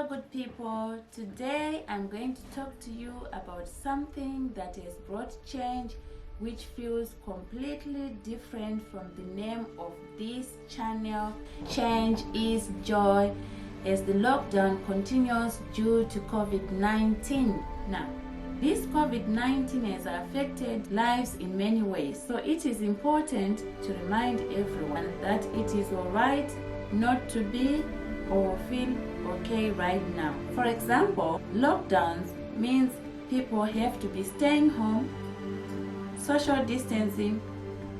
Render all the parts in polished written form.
Hello good people, today I'm going to talk to you about something that has brought change which feels completely different from the name of this channel. Change is joy as the lockdown continues due to COVID-19. Now, this COVID-19 has affected lives in many ways, so it is important to remind everyone that it is alright not to be or feel okay right now. For example, lockdowns means people have to be staying home, social distancing,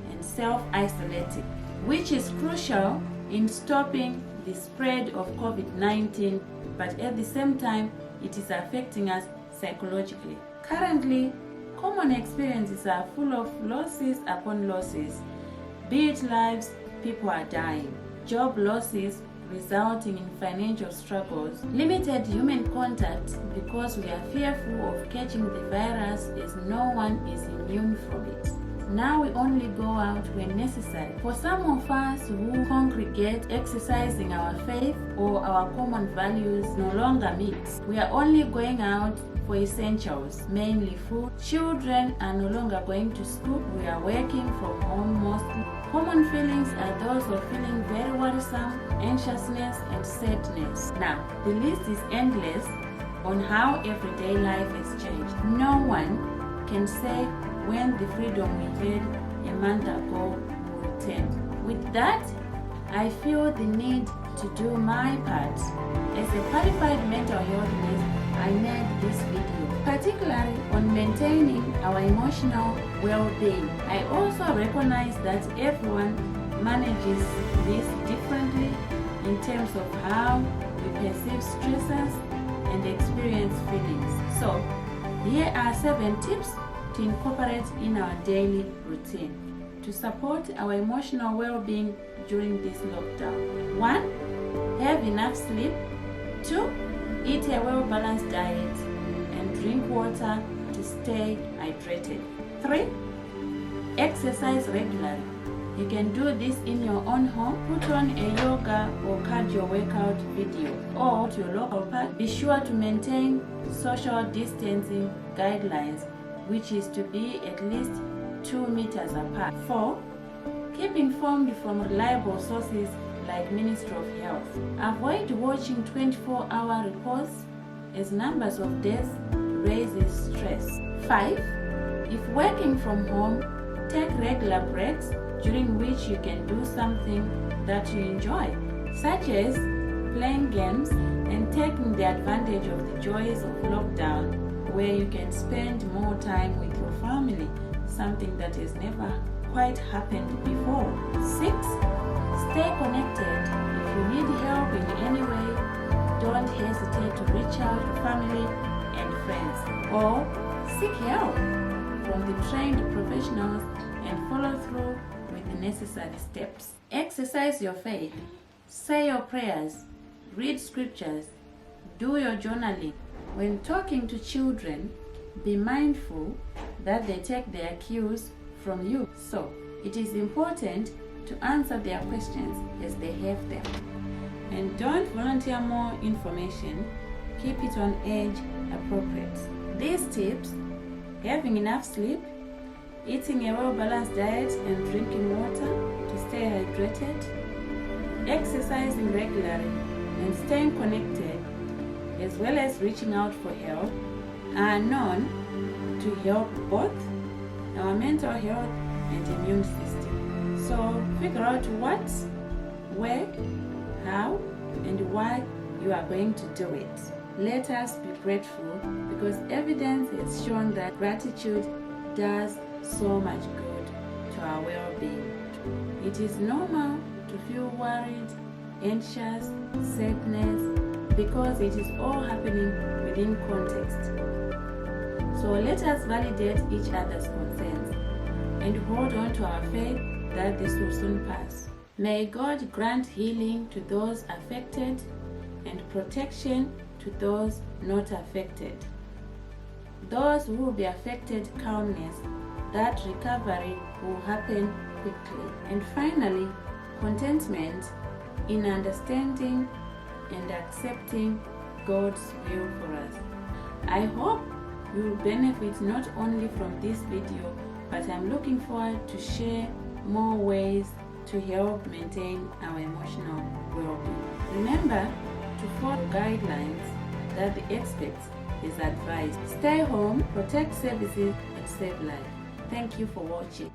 and self-isolating, which is crucial in stopping the spread of COVID-19, but at the same time, it is affecting us psychologically. Currently, common experiences are full of losses upon losses, be it lives, people are dying, job losses resulting in financial struggles, limited human contact because we are fearful of catching the virus as no one is immune from it. Now we only go out when necessary. For some of us who congregate, exercising our faith or our common values no longer meets. We are only going out for essentials, mainly food. Children are no longer going to school. We are working from home mostly. Common feelings are those of feeling very worrisome, anxiousness, and sadness. Now, the list is endless on how everyday life has changed. No one can say when the freedom we had a month ago will return. With that, I feel the need to do my part. As a qualified mental health nurse, I made this video, particularly on maintaining our emotional well-being. I also recognize that everyone manages this differently in terms of how we perceive stresses and experience feelings. So, here are 7 tips to incorporate in our daily routine to support our emotional well-being during this lockdown. 1. Have enough sleep. 2. Eat a well-balanced diet and drink water to stay hydrated. 3. Exercise regularly. You can do this in your own home. Put on a yoga or cardio workout video or to your local park. Be sure to maintain social distancing guidelines, which is to be at least 2 meters apart. 4. Keep informed from reliable sources like Ministry of Health. Avoid watching 24-hour reports as numbers of deaths raises stress. 5. If working from home, take regular breaks during which you can do something that you enjoy, such as playing games and taking the advantage of the joys of lockdown, where you can spend more time with your family, something that has never quite happened before. 6. Stay connected. If you need help in any way, don't hesitate to reach out to family and friends or seek help from the trained professionals and follow through with the necessary steps. Exercise your faith. Say your prayers. Read scriptures. Do your journaling. When talking to children, be mindful that they take their cues from you. So, it is important to answer their questions as they have them. And don't volunteer more information. Keep it on age appropriate. These tips, having enough sleep, eating a well-balanced diet and drinking water to stay hydrated, exercising regularly and staying connected, as well as reaching out for help, are known to help both our mental health and immune system. So figure out what, where, how, and why you are going to do it. Let us be grateful because evidence has shown that gratitude does so much good to our well-being. It is normal to feel worried, anxious, sadness, because it is all happening within context. So let us validate each other's concerns and hold on to our faith that this will soon pass. May God grant healing to those affected and protection to those not affected. Those who will be affected, calmness, that recovery will happen quickly. And finally, contentment in understanding and accepting God's will for us. I hope you will benefit not only from this video, but I'm looking forward to share more ways to help maintain our emotional well-being. Remember to follow guidelines that the experts is advised. Stay home, protect services, and save life. Thank you for watching.